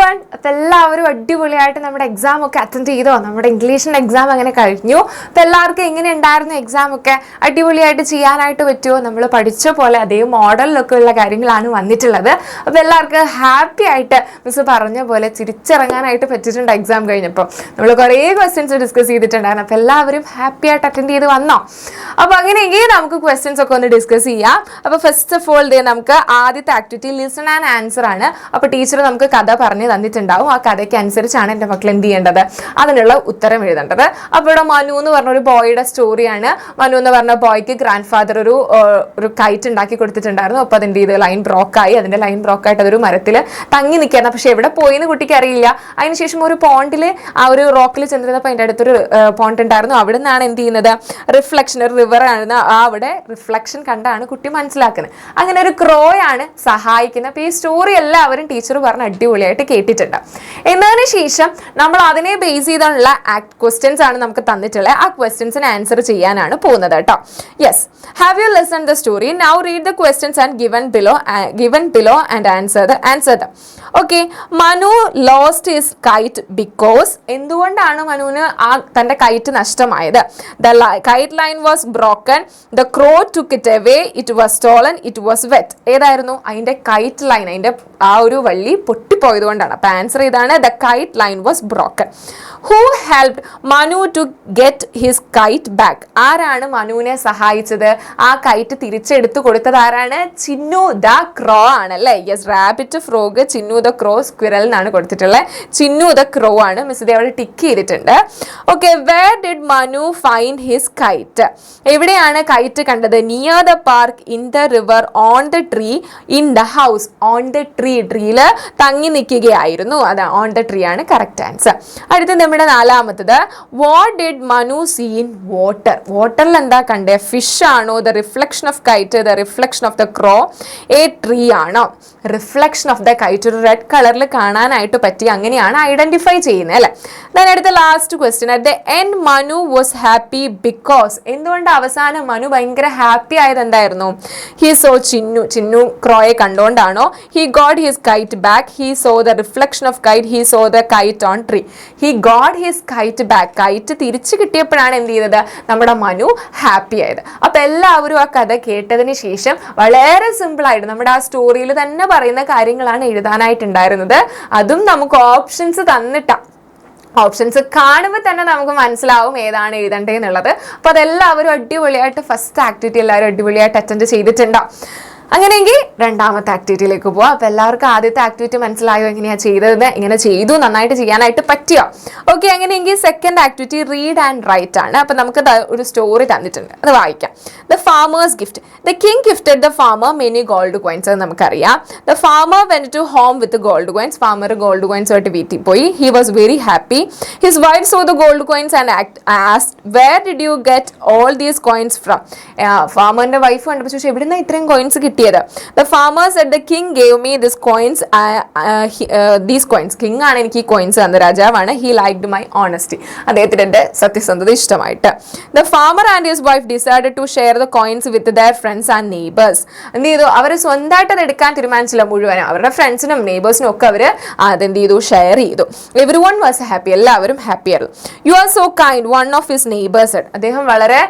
Everyone. അപ്പോൾ എല്ലാവരും അടിപൊളിയായിട്ട് നമ്മുടെ എക്സാം ഒക്കെ അറ്റൻഡ് ചെയ്തോ? നമ്മുടെ ഇംഗ്ലീഷിൻ്റെ എക്സാം അങ്ങനെ കഴിഞ്ഞു. അപ്പോൾ എല്ലാവർക്കും എങ്ങനെ ഉണ്ടായിരുന്നു എക്സാം ഒക്കെ? അടിപൊളിയായിട്ട് ചെയ്യാനായിട്ട് പറ്റുമോ? നമ്മൾ പഠിച്ച പോലെ അതേ മോഡലിലൊക്കെ ഉള്ള കാര്യങ്ങളാണ് വന്നിട്ടുള്ളത്. അപ്പോൾ എല്ലാവർക്കും ഹാപ്പി ആയിട്ട് മിസ് പറഞ്ഞ പോലെ തിരിച്ചിറങ്ങാനായിട്ട് പറ്റിയിട്ടുണ്ട്. എക്സാം കഴിഞ്ഞപ്പോൾ നമ്മൾ കുറേ ക്വസ്റ്റ്യൻസ് ഡിസ്കസ് ചെയ്തിട്ടുണ്ടായിരുന്നു. അപ്പോൾ എല്ലാവരും ഹാപ്പി ആയിട്ട് അറ്റൻഡ് ചെയ്ത് വന്നോ? അപ്പോൾ അങ്ങനെയെങ്കിൽ നമുക്ക് ക്വസ്റ്റ്യൻസ് ഒക്കെ ഒന്ന് ഡിസ്കസ് ചെയ്യാം. അപ്പോൾ ഫസ്റ്റ് ഓഫ് ഓൾ നമുക്ക് ആദ്യത്തെ ആക്ടിവിറ്റി ലിസൺ ആൻഡ് ആൻസർ ആണ്. അപ്പോൾ ടീച്ചർ നമുക്ക് കഥ പറഞ്ഞു തന്നിട്ടുണ്ടാവും. ആ കഥയ്ക്ക് അനുസരിച്ചാണ് എൻ്റെ മക്കൾ എന്ത് ചെയ്യേണ്ടത്? അതിനുള്ള ഉത്തരം എഴുതേണ്ടത്. അപ്പോൾ ഇവിടെ മനു എന്ന് പറഞ്ഞൊരു ബോയുടെ സ്റ്റോറിയാണ്. മനു എന്ന് പറഞ്ഞ ബോയ്ക്ക് ഗ്രാൻഡ് ഫാദർ ഒരു കൈറ്റ് ഉണ്ടാക്കി കൊടുത്തിട്ടുണ്ടായിരുന്നു. അപ്പോൾ അതിൻ്റെ ഇത് ലൈൻ ബ്രോക്കായി. അതിൻ്റെ ലൈൻ ബ്രോക്കായിട്ട് അതൊരു മരത്തിൽ തങ്ങി നിൽക്കുകയാണ്. പക്ഷേ എവിടെ പോയിന്ന് കുട്ടിക്ക് അറിയില്ല. അതിനുശേഷം ഒരു പോണ്ടിൽ ആ ഒരു റോക്കിൽ ചെന്നിരുന്നപ്പോൾ അതിൻ്റെ അടുത്തൊരു പോണ്ട് ഉണ്ടായിരുന്നു. അവിടെ നിന്നാണ് എന്ത് ചെയ്യുന്നത്? റിഫ്ലക്ഷൻ, ഒരു റിവർ ആണ്. അവിടെ റിഫ്ലക്ഷൻ കണ്ടാണ് കുട്ടി മനസ്സിലാക്കുന്നത്. അങ്ങനെ ഒരു ക്രോയാണ് സഹായിക്കുന്നത്. അപ്പോൾ ഈ സ്റ്റോറി എല്ലാവരും ടീച്ചർ പറഞ്ഞ് അടിപൊളിയായിട്ട് കേട്ടിട്ടുണ്ട്. എന്നതിന് ശേഷം നമ്മൾ അതിനെ ബേസ് ചെയ്തുള്ള ക്വസ്റ്റ്യൻസ് ആണ് നമുക്ക് തന്നിട്ടുള്ളത്. ആ ക്വസ്റ്റ്യൻസിന് ആൻസർ ചെയ്യാനാണ് പോകുന്നത് കേട്ടോ. Yes, have you listen the story? Now read the questions and given below and answer them. Okay, Manu lost his kite because, എന്തുകൊണ്ടാണ് മനുവിന് തൻ്റെ കൈറ്റ് നഷ്ടമായത്? The kite line was broken, the crow took it away, it was stolen, it was wet. ഏതായിരുന്നു അതിൻ്റെ KITE line? അതിൻ്റെ ആ ഒരു വള്ളി പൊട്ടിപ്പോയത് കൊണ്ടാണ്. അപ്പം ആൻസർ ഇതാണ്, the kite line was broken. Who helped Manu to get his kite back? ആരാണ് മനുവിനെ സഹായിച്ചത്? ആ കൈറ്റ് തിരിച്ചെടുത്തു കൊടുത്തത് ആരാണ്? ചിന്നു ദ ക്രോ ആണല്ലേ. Yes, rabbit, frog, Chinnu the crow, squirrel എന്നാണ് കൊടുത്തിട്ടുള്ളത്. ചിന്നു ദ ക്രോ ആണ്. മിസ് ഇത് അവിടെ ടിക്ക് ചെയ്തിട്ടുണ്ട്. Okay, where did Manu find his kite? എവിടെയാണ് കൈറ്റ് കണ്ടത്? Near the park, in the river, on the tree, in the house. On the tree, ട്രീയിൽ തങ്ങി നിൽക്കുകയായിരുന്നു. അത് ഓൺ ദ ട്രീ ആണ് കറക്റ്റ് ആൻസർ. അടുത്ത നമ്മുടെ നാലാമത്തത്, what did Manu see in water? വാട്ടറിൽ എന്താ കണ്ടേ? ഫിഷ് ആണോ? The reflection of kite, the reflection of the crow, a tree ആണോ? റിഫ്ലക്ഷൻ ഓഫ് ദ കൈറ്റ് ഒരു റെഡ് കളറിൽ കാണാനായിട്ട് പറ്റി. അങ്ങനെയാണ് ഐഡന്റിഫൈ ചെയ്യുന്നത് അല്ലേ. then അടുത്ത last question, at the end Manu was happy because, എന്തുകൊണ്ട് അവസാനം മനു ഭയങ്കര ഹാപ്പി ആയത് എന്തായിരുന്നു? ഹി സോ ചിന്നു ക്രോയെ കണ്ടുകൊണ്ടാണോ? He got his kite back, he saw the reflection of kite, he saw the kite on tree. He got his kite back, kite തിരിച്ചു കിട്ടിയപ്പോഴാണ് എന്ത് ചെയ്തത്? നമ്മുടെ മനു ഹാപ്പി ആയത്. അപ്പൊ എല്ലാവരും ആ കഥ കേട്ടതിന് ശേഷം വളരെ സിമ്പിൾ ആയിട്ട് നമ്മുടെ ആ സ്റ്റോറിയിൽ തന്നെ പറയുന്ന കാര്യങ്ങളാണ് എഴുതാനായിട്ടുണ്ടായിരുന്നത്. അതും നമുക്ക് ഓപ്ഷൻസ് തന്നിട്ടാ. ഓപ്ഷൻസ് കാണുമ്പോൾ തന്നെ നമുക്ക് മനസ്സിലാവും ഏതാണ് എഴുതേണ്ടതെന്നുള്ളത്. അപ്പോൾ അതെല്ലാവരും അടിപൊളിയായിട്ട് ഫസ്റ്റ് ആക്ടിവിറ്റി എല്ലാവരും അടിപൊളിയായിട്ട് അറ്റൻഡ് ചെയ്തിട്ടുണ്ടോ? അങ്ങനെയെങ്കിൽ രണ്ടാമത്തെ ആക്ടിവിറ്റിയിലേക്ക് പോവാം. അപ്പോൾ എല്ലാവർക്കും ആദ്യത്തെ ആക്ടിവിറ്റി മനസ്സിലായോ? എങ്ങനെയാണ് ചെയ്തത്? ഇങ്ങനെ ചെയ്തു, നന്നായിട്ട് ചെയ്യാനായിട്ട് പറ്റിയോ? ഓക്കെ, അങ്ങനെയെങ്കിൽ second activity read and write ആണ്. അപ്പോൾ നമുക്ക് ഒരു സ്റ്റോറി തന്നിട്ടുണ്ട്, അത് വായിക്കാം. The farmer's gift. The king gifted the farmer many gold coins. അത് നമുക്കറിയാം. The farmer went to home with gold coins. Farmer gold coins ആയിട്ട് വീട്ടിൽ പോയി. He was very happy. His wife saw the gold coins and asked, where did you get all these coins from? ഫാമറിന്റെ wife കണ്ടപ്പോൾ ചോദിച്ചു, എവിടുന്ന ഇത്രയും coins കിട്ടിയത്? The farmer said, the king gave me these coins. King ആണ് എനിക്ക് ഈ coins തന്നത്, രാജാവാണ്. He liked my honesty. അദ്ദേഹത്തിന് എൻ്റെ സത്യസന്ധത ഇഷ്ടമായിട്ട്. The farmer and his wife decided to share the coins with their friends and neighbors. എന്ത് ചെയ്തു? അവർ സ്വന്തമായിട്ട് അത് എടുക്കാൻ തീരുമാനിച്ചില്ല മുഴുവനും. അവരുടെ ഫ്രണ്ട്സിനും നെയ്ബേഴ്സിനും ഒക്കെ അവർ അതെന്ത് ചെയ്തു? ഷെയർ ചെയ്തു. Everyone was happy. എല്ലാവരും ഹാപ്പി ആയിരുന്നു. You are so kind, one of his neighbors said. അദ്ദേഹം വളരെ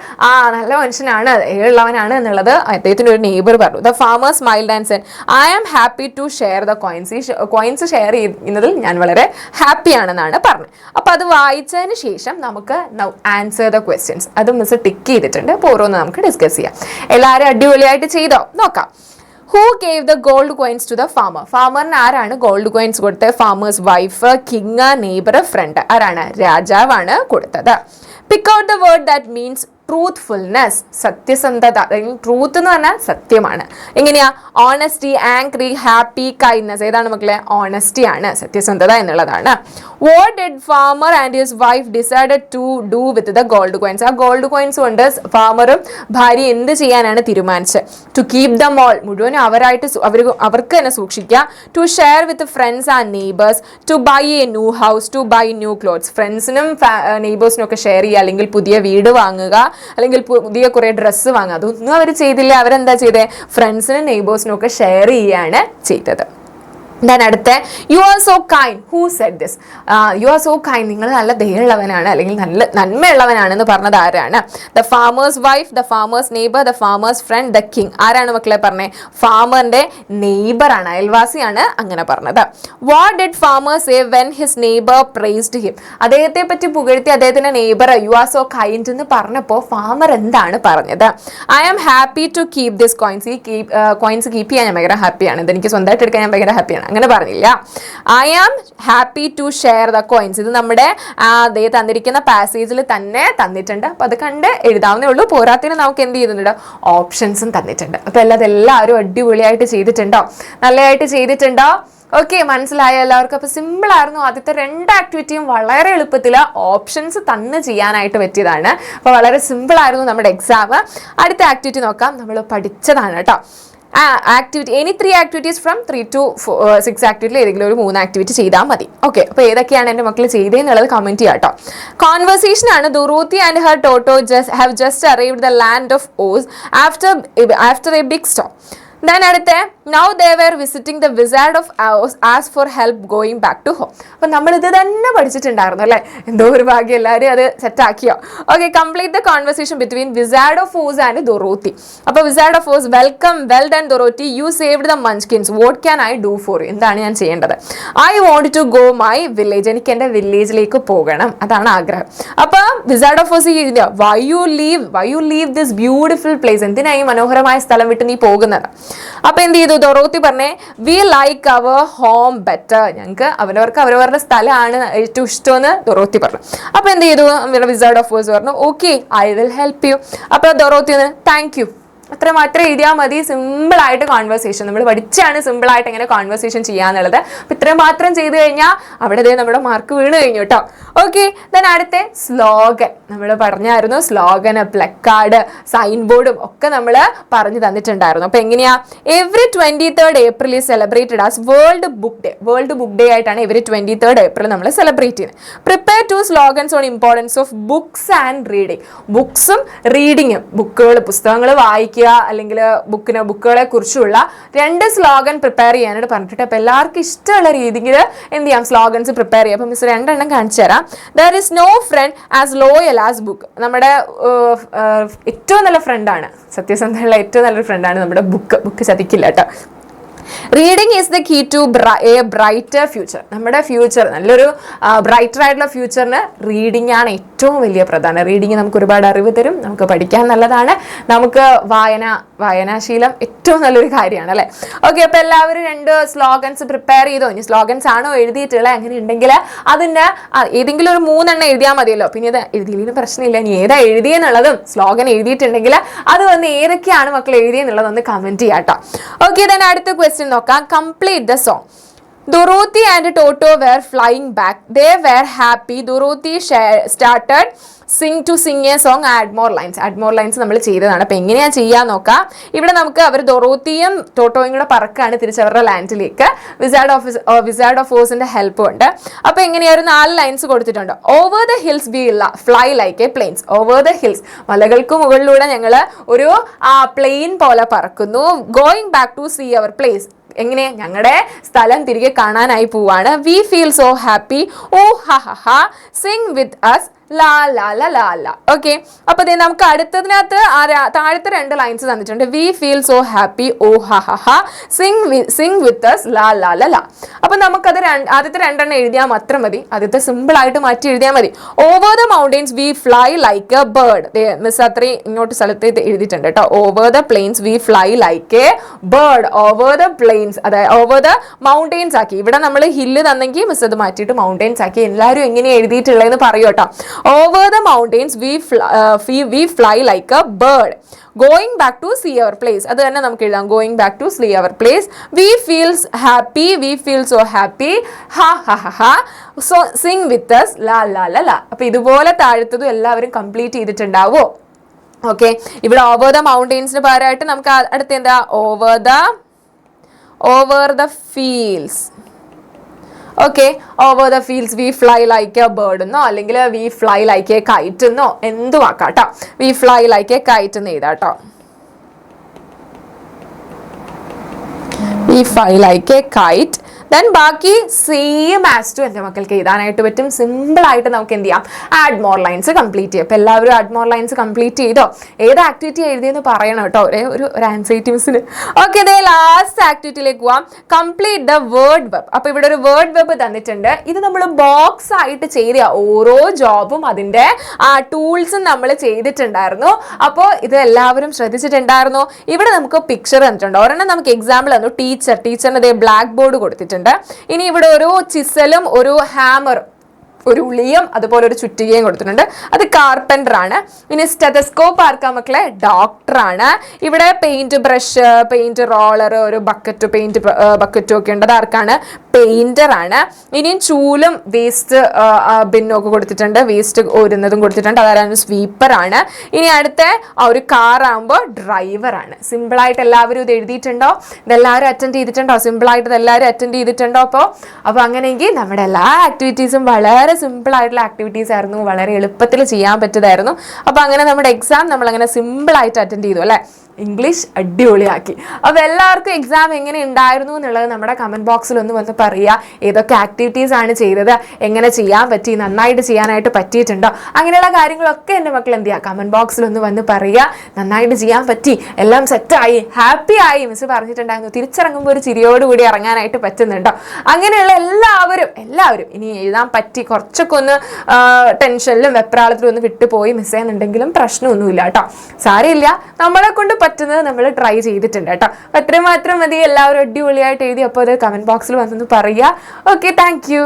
നല്ല മനുഷ്യനാണ്, ഉള്ളവനാണ് എന്നുള്ളത് അദ്ദേഹത്തിൻ്റെ ഒരു നെയ്ബർ പറഞ്ഞു. The farmer smiled and said, I am happy to share the coins. ഈ കോയിൻസ് ഷെയർ ചെയ്യുന്നതിൽ ഞാൻ വളരെ ഹാപ്പി ആണെന്നാണ് പറഞ്ഞത്. അപ്പോൾ അത് വായിച്ചതിന് ശേഷം നമുക്ക് ആൻസർ ദ ക്വസ്റ്റ്യൻസ് അത് മിസ് ടിക്ക് ചെയ്തിട്ടുണ്ട്. അപ്പോൾ ഓരോന്ന് നമുക്ക് ഡിസ്കസ് ചെയ്യാം. എല്ലാവരും അടിപൊളിയായിട്ട് ചെയ്തോ? നോക്കാം. Who gave the gold coins to the farmer? ഫാമറിന് ആരാണ് ഗോൾഡ് കോയിൻസ് കൊടുത്തത്? Farmer's wife, king, neighbour, friend. ആരാണ്? രാജാവാണ് കൊടുത്തത്. Pick out the word that means truthfulness, സത്യസന്ധത. ട്രൂത്ത് എന്ന് പറഞ്ഞാൽ സത്യമാണ്. എങ്ങനെയാ? Honesty, angry, happy, kindness. ഏതാണ് മക്കളെ? ഓണസ്റ്റി ആണ്, സത്യസന്ധത എന്നുള്ളതാണ്. What did farmer and his wife decided to do with the gold coins? ആ ഗോൾഡ് കോയിൻസ് കൊണ്ട് ഫാമറും ഭാര്യ എന്ത് ചെയ്യാനാണ് തീരുമാനിച്ചത്? ടു കീപ് ദം ഓൾ, മുഴുവനും അവർക്ക് തന്നെ സൂക്ഷിക്കുക. To share with friends and neighbours. To buy a new house. To buy new clothes. ഫ്രണ്ട്സിനും നെയ്ബേഴ്സിനും ഒക്കെ ഷെയർ ചെയ്യുക, അല്ലെങ്കിൽ പുതിയ വീട് വാങ്ങുക, അല്ലെങ്കിൽ പുതിയ കുറേ ഡ്രസ്സ് വാങ്ങുക. അതൊന്നും അവർ ചെയ്തില്ല. അവരെന്താ ചെയ്തത്? ഫ്രണ്ട്സിനും നെയ്ബേഴ്സിനും ഒക്കെ ഷെയർ ചെയ്യുകയാണ് ചെയ്തത്. ദെൻ അടുത്ത you are so kind, who said this? You are so kind, നിങ്ങൾ നല്ല ദയുള്ളവനാണ് അല്ലെങ്കിൽ നല്ല നന്മയുള്ളവനാണെന്ന് പറഞ്ഞത് ആരാണ്? The farmer's wife, the farmer's neighbour, the farmer's friend, the king. ആരാണ് മക്കളെ പറഞ്ഞത്? ഫാമറിന്റെ നെയ്ബറാണ്, അയൽവാസിയാണ് അങ്ങനെ പറഞ്ഞത്. What did farmer say when his neighbour praised him? അദ്ദേഹത്തെ പറ്റി പുകഴ്ത്തി അദ്ദേഹത്തിന്റെ neighbour you are so kind എന്ന് പറഞ്ഞപ്പോൾ ഫാമർ എന്താണ് പറഞ്ഞത്? I am happy to keep this coins. ഈ കോയിൻസ് കീപ്പ് ചെയ്യാൻ ഞാൻ ഭയങ്കര ഹാപ്പിയാണ്, ഇതെനിക്ക് സ്വന്തമായിട്ട് എടുക്കാൻ ഞാൻ ഭയങ്കര ഹാപ്പിയാണ്, അങ്ങനെ പറഞ്ഞില്ല. I am happy to share the coins. ഇത് നമ്മുടെ അതേ തന്നിരിക്കുന്ന പാസേജിൽ തന്നെ തന്നിട്ടുണ്ട്, അപ്പൊ അത് കണ്ട് എഴുതാവുന്നേ ഉള്ളൂ. പോരാത്തിന് നമുക്ക് എന്ത് ചെയ്യുന്നുണ്ട്? ഓപ്ഷൻസും തന്നിട്ടുണ്ട്. അപ്പൊ എല്ലാവരും അടിപൊളിയായിട്ട് ചെയ്തിട്ടുണ്ടോ? നല്ലതായിട്ട് ചെയ്തിട്ടുണ്ടോ? ഓക്കെ, മനസ്സിലായ എല്ലാവർക്കും? അപ്പൊ സിമ്പിൾ ആയിരുന്നു. ആദ്യത്തെ 2 ആക്ടിവിറ്റിയും വളരെ എളുപ്പത്തിൽ ഓപ്ഷൻസ് തന്ന് ചെയ്യാനായിട്ട് പറ്റിയതാണ്. അപ്പൊ വളരെ സിമ്പിൾ ആയിരുന്നു നമ്മുടെ എക്സാം. അടുത്ത ആക്ടിവിറ്റി നോക്കാം. നമ്മൾ പഠിച്ചതാണ് കേട്ടോ. Activity any 3 activities from 3 to 6 ആക്ടിവിറ്റിയിൽ ഏതെങ്കിലും ഒരു 3 ആക്ടിവിറ്റി ചെയ്താൽ മതി. ഓക്കെ, അപ്പോൾ ഏതൊക്കെയാണ് എൻ്റെ മക്കൾ ചെയ്തതെന്നുള്ളത് കമൻറ്റ് ചെയ്യാം കേട്ടോ. കോൺവെർസേഷൻ ആണ്. Dorothy and her Toto have just arrived the land of Oz after a big storm. Then അടുത്ത now they were visiting the wizard of Oz as for help going back to home. അപ്പം നമ്മളിത് തന്നെ പഠിച്ചിട്ടുണ്ടായിരുന്നു അല്ലേ? എന്തോ ഒരു ഭാഗ്യം, എല്ലാവരും അത് സെറ്റാക്കിയോ? Okay, complete the conversation between wizard of Oz and Dorothy. അപ്പോൾ wizard of Oz, welcome, well done Dorothy, you saved the munchkins, what can I do for you? എന്താണ് ഞാൻ ചെയ്യേണ്ടത്? I want to go my village, എനിക്ക് എൻ്റെ വില്ലേജിലേക്ക് പോകണം, അതാണ് ആഗ്രഹം. അപ്പോൾ wizard of Oz why you leave this beautiful place, എന്തിനാ ഈ മനോഹരമായ സ്ഥലം വിട്ട് നീ പോകുന്നത്? അപ്പൊ എന്ത് ചെയ്തു? ദൊറോത്തി പറഞ്ഞേ we like our home better, ഞങ്ങൾക്ക് അവരവരുടെ സ്ഥലമാണ് ഏറ്റവും ഇഷ്ടമെന്ന് ദൊറോത്തി പറഞ്ഞു. അപ്പൊ എന്ത് ചെയ്തു? വിസാർഡ് ഓഫ് ഓസ് പറഞ്ഞു okay I will help you. അപ്പൊ ദൊറോത്തി താങ്ക് യു, അത്ര മാത്രം എഴുതിയാൽ മതി. സിമ്പിളായിട്ട് കോൺവെർസേഷൻ നമ്മൾ പഠിച്ചാണ് സിമ്പിളായിട്ട് എങ്ങനെ കോൺവെർസേഷൻ ചെയ്യാന്നുള്ളത്. അപ്പം ഇത്രയും മാത്രം ചെയ്ത് കഴിഞ്ഞാൽ അവിടെ നമ്മുടെ മാർക്ക് വീണ് കഴിഞ്ഞു കേട്ടോ. ഓക്കെ, ദെൻ അടുത്ത സ്ലോഗൻ നമ്മൾ പറഞ്ഞായിരുന്നു. സ്ലോഗന്, പ്ലക്കാർഡ്, സൈൻ ബോർഡും ഒക്കെ നമ്മൾ പറഞ്ഞു തന്നിട്ടുണ്ടായിരുന്നു. അപ്പം എങ്ങനെയാ? Every 23rd April is celebrated as world book day. World book day ആയിട്ടാണ് എവറി 23rd April നമ്മൾ സെലിബ്രേറ്റ് ചെയ്യുന്നത്. Prepare 2 slogans on importance of books and reading. ബുക്സും റീഡിങ്ങും, പുസ്തകങ്ങൾ വായിക്കുക അല്ലെങ്കിൽ ബുക്കുകളെ കുറിച്ചുള്ള 2 സ്ലോഗൻ പ്രിപ്പയർ ചെയ്യാനായിട്ട് പറഞ്ഞിട്ട്. അപ്പോൾ എല്ലാവർക്കും ഇഷ്ടമുള്ള രീതിയിൽ എന്ത് ചെയ്യാം? സ്ലോഗൻസ് പ്രിപ്പയർ ചെയ്യാം. അപ്പം മിസ് 2 എണ്ണം കാണിച്ചു തരാം. There is no friend as loyal as book. നമ്മുടെ ഏറ്റവും നല്ല ഫ്രണ്ടാണ്, സത്യസന്ധമുള്ള ഏറ്റവും നല്ലൊരു ഫ്രണ്ടാണ് നമ്മുടെ ബുക്ക് ചതിക്കില്ല കേട്ടോ. Reading is the key to a brighter future. നമ്മുടെ ഫ്യൂച്ചർ, നല്ലൊരു ബ്രൈറ്റർ ആയിട്ടുള്ള ഫ്യൂച്ചറിന് റീഡിംഗ് ആണ് ഏറ്റവും വലിയ പ്രധാനം. റീഡിങ് നമുക്ക് ഒരുപാട് അറിവ് തരും, നമുക്ക് പഠിക്കാൻ നല്ലതാണ്, നമുക്ക് വായനാശീലം ഏറ്റവും നല്ലൊരു കാര്യമാണ് അല്ലേ? ഓക്കെ, അപ്പോൾ എല്ലാവരും 2 സ്ലോഗൻസ് പ്രിപ്പയർ ചെയ്തോ? ഇനി സ്ലോഗൻസ് ആണോ എഴുതിയിട്ടുള്ളത്? അങ്ങനെ ഉണ്ടെങ്കിൽ അതിൻ്റെ ഏതെങ്കിലും ഒരു 3 എണ്ണം എഴുതിയാൽ മതിയല്ലോ. പിന്നെ ഇത് എഴുതിയില്ലെങ്കിലും പ്രശ്നമില്ല. ഇനി ഏതാ എഴുതിയെന്നുള്ളതും സ്ലോഗൻ എഴുതിയിട്ടുണ്ടെങ്കിൽ അത് വന്ന് ഏതൊക്കെയാണ് മക്കൾ എഴുതിയെന്നുള്ളതൊന്ന് കമൻറ്റ് ചെയ്യാം കേട്ടോ. ഓക്കെ, then അടുത്ത ക്വസ്റ്റ്യൻ നോക്കാം. Complete the song. Dorothy and Toto were flying back. They were happy. Dorothy started to sing a song. Add more lines. Add more lines നമ്മൾ ചെയ്തതാണ്. അപ്പോൾ എങ്ങനെയാണ് ചെയ്യാൻ നോക്കാം. ഇവിടെ നമുക്ക് അവർ ദൊറോത്തിയും ടോട്ടോയും കൂടെ പറക്കാണ് തിരിച്ചവരുടെ ലാൻഡിലേക്ക്. വിസാർഡ് ഓഫ് ഓസിന്റെ ഹെൽപ്പ് ഉണ്ട്. അപ്പോൾ എങ്ങനെയാണ് 4 ലൈൻസ് കൊടുത്തിട്ടുണ്ട്. Over the hills we fly like a plains. Over the hills, മലകൾക്ക് മുകളിലൂടെ ഞങ്ങൾ ഒരു പ്ലെയിൻ പോലെ പറക്കുന്നു. Going back to see our place, എങ്ങനെ ഞങ്ങളുടെ സ്ഥലം തിരികെ കാണാനായി പോവാണ്. We feel so happy, oh ha ha ha, sing with us, la la la la ലാ. ഓക്കെ, അപ്പോൾ നമുക്ക് അടുത്തതിനകത്ത് താഴത്തെ 2 ലൈൻസ് തന്നിട്ടുണ്ട്. We feel so happy, oh ha ha ha, sing with us, la la la ലാ. അപ്പോൾ നമുക്കത് ആദ്യത്തെ 2 എണ്ണം എഴുതിയാൽ മാത്രം മതി. ആദ്യത്തെ സിമ്പിളായിട്ട് മാറ്റി എഴുതിയാൽ മതി. Over the mountains we fly like a bird. Miss അത്രയും ഇങ്ങോട്ട് സ്ഥലത്ത് എഴുതിയിട്ടുണ്ട് കേട്ടോ. Over the plains we fly like a bird. Over the plains, അതായത് ഓവർ ദ മൗണ്ടെയിൻസ് ആക്കി. ഇവിടെ നമ്മൾ ഹില്ല് തന്നെങ്കിൽ മിസ് അത് മാറ്റിയിട്ട് മൗണ്ടെയിൻസ് ആക്കി. എല്ലാവരും എങ്ങനെയാണ് എഴുതിയിട്ടുള്ളതെന്ന് പറയൂ കേട്ടോ. Over the mountains we fly like a bird. Going back to see our place. അത് തന്നെ നമുക്ക് എഴുതാം. Going back to see our place. We feel happy. We feel so happy. Ha ha ha ha. So sing with us. La la la la. അപ്പോൾ ഇതുപോലെ താഴത്തതും എല്ലാവരും complete ചെയ്തിട്ടുണ്ടാവോ? Okay, ഇവിടെ ഓവർ ദ മൗണ്ടെയിൻസിന് പകരമായിട്ട് നമുക്ക് അടുത്ത എന്താ? Over the fields. Okay, over the fields we fly like a bird എന്നോ അല്ലെങ്കിൽ we fly like a kite എന്നോ എന്തും ആക്കാട്ടോ. We fly like a kite എന്ന് എഴുതാട്ടോ. We fly like a kite. Then ബാക്കി സെയിം ആസ് ടു എൻ്റെ മക്കൾക്ക് എഴുതാനായിട്ട് പറ്റും. സിമ്പിളായിട്ട് നമുക്ക് എന്ത് ചെയ്യാം, ആഡ് മോർ ലൈൻസ് കംപ്ലീറ്റ് ചെയ്യാം. അപ്പോൾ എല്ലാവരും ആഡ് മോർ ലൈൻസ് കംപ്ലീറ്റ് ചെയ്തോ? ഏത് ആക്ടിവിറ്റി എഴുതിയെന്ന് പറയണം കേട്ടോ, ഒരു ആൻസൈറ്റി മിസ്സിന്. ഓക്കെ, ഇതേ ലാസ്റ്റ് ആക്ടിവിറ്റിയിലേക്ക് പോവാം. Complete the word web. അപ്പോൾ ഇവിടെ ഒരു വേർഡ് വെബ് തന്നിട്ടുണ്ട്. ഇത് നമ്മൾ ബോക്സ് ആയിട്ട് ചെയ്ത ഓരോ ജോബും അതിൻ്റെ ടൂൾസും നമ്മൾ ചെയ്തിട്ടുണ്ടായിരുന്നു. അപ്പോൾ ഇത് എല്ലാവരും ശ്രദ്ധിച്ചിട്ടുണ്ടായിരുന്നു. ഇവിടെ നമുക്ക് പിക്ചർ തന്നിട്ടുണ്ട്. ഒരെണ്ണം നമുക്ക് എക്സാമ്പിൾ തന്നു, ടീച്ചറിന് ഇതേ ബ്ലാക്ക് ബോർഡ് കൊടുത്തിട്ടുണ്ട്. ഇനി ഇവിടെ ഒരു ചിസലും ഒരു ഹാമറും ഒരു ഉളിയും അതുപോലെ ഒരു ചുറ്റികയും കൊടുത്തിട്ടുണ്ട്. അത് കാർപ്പൻ്റർ ആണ്. ഇനി സ്റ്റെതസ്കോപ്പ് ആർക്കാ മക്കളെ? ഡോക്ടറാണ്. ഇവിടെ പെയിന്റ് ബ്രഷ്, പെയിന്റ് റോളർ, ഒരു ബക്കറ്റ്, പെയിന്റ് ബക്കറ്റും ഒക്കെ ഉണ്ട്. അത് ആർക്കാണ്? പെയിന്റർ ആണ്. ഇനിയും ചൂലും വേസ്റ്റ് ബിന്നും ഒക്കെ കൊടുത്തിട്ടുണ്ട്, വേസ്റ്റ് ഓരുന്നതും കൊടുത്തിട്ടുണ്ട്. അതാരാണ്? സ്വീപ്പർ ആണ്. ഇനി അടുത്ത ഒരു കാർ ആകുമ്പോൾ ഡ്രൈവറാണ്. സിമ്പിളായിട്ട് എല്ലാവരും ഇത് എഴുതിയിട്ടുണ്ടോ? ഇതെല്ലാവരും അറ്റൻഡ് ചെയ്തിട്ടുണ്ടോ? സിമ്പിളായിട്ട് ഇതെല്ലാവരും അറ്റൻഡ് ചെയ്തിട്ടുണ്ടോ? അപ്പോൾ അങ്ങനെയെങ്കിൽ നമ്മുടെ എല്ലാ ആക്ടിവിറ്റീസും വളരെ സിമ്പിൾ ആയിട്ടുള്ള ആക്ടിവിറ്റീസ് ആയിരുന്നു, വളരെ എളുപ്പത്തിൽ ചെയ്യാൻ പറ്റിയതായിരുന്നു. അപ്പോൾ അങ്ങനെ നമ്മുടെ എക്സാം നമ്മളങ്ങനെ സിമ്പിളായിട്ട് അറ്റൻഡ് ചെയ്തു അല്ലേ? ഇംഗ്ലീഷ് അടിപൊളിയാക്കി. അപ്പോൾ എല്ലാവർക്കും എക്സാം എങ്ങനെ ഉണ്ടായിരുന്നു എന്നുള്ളത് നമ്മുടെ കമൻറ്റ് ബോക്സിൽ ഒന്ന് വന്ന് പറയുക. ഏതൊക്കെ ആക്ടിവിറ്റീസ് ആണ് ചെയ്തത്, എങ്ങനെ ചെയ്യാൻ പറ്റി, നന്നായിട്ട് ചെയ്യാനായിട്ട് പറ്റിയിട്ടുണ്ടോ, അങ്ങനെയുള്ള കാര്യങ്ങളൊക്കെ എൻ്റെ മക്കൾ എന്ത് ചെയ്യുക, കമൻറ്റ് ബോക്സിൽ ഒന്ന് വന്ന് പറയുക. നന്നായിട്ട് ചെയ്യാൻ പറ്റി, എല്ലാം സെറ്റായി, ഹാപ്പി ആയി, മിസ് പറഞ്ഞിട്ടുണ്ടായിരുന്നു, തിരിച്ചിറങ്ങുമ്പോൾ ഒരു ചിരിയോടുകൂടി ഇറങ്ങാനായിട്ട് പറ്റുന്നുണ്ടോ? അങ്ങനെയുള്ള എല്ലാവരും ഇനി എഴുതാൻ പറ്റി, കുറച്ചൊക്കെ ഒന്ന് ടെൻഷനിലും വെപ്രാളത്തിലും ഒന്ന് വിട്ടുപോയി മിസ് ചെയ്യുന്നുണ്ടെങ്കിലും പ്രശ്നമൊന്നുമില്ല കേട്ടോ, സാരമില്ല. നമ്മളെ കൊണ്ട് പറ്റുന്നത് നമ്മൾ ട്രൈ ചെയ്തിട്ടുണ്ട് കേട്ടോ. അത്രയും മാത്രം മതി. എല്ലാവരും അടിപൊളിയായിട്ട് എഴുതി. അപ്പോൾ അത് കമൻറ്റ് ബോക്സിൽ വന്നൊന്ന് പറയുക. Okay, thank you.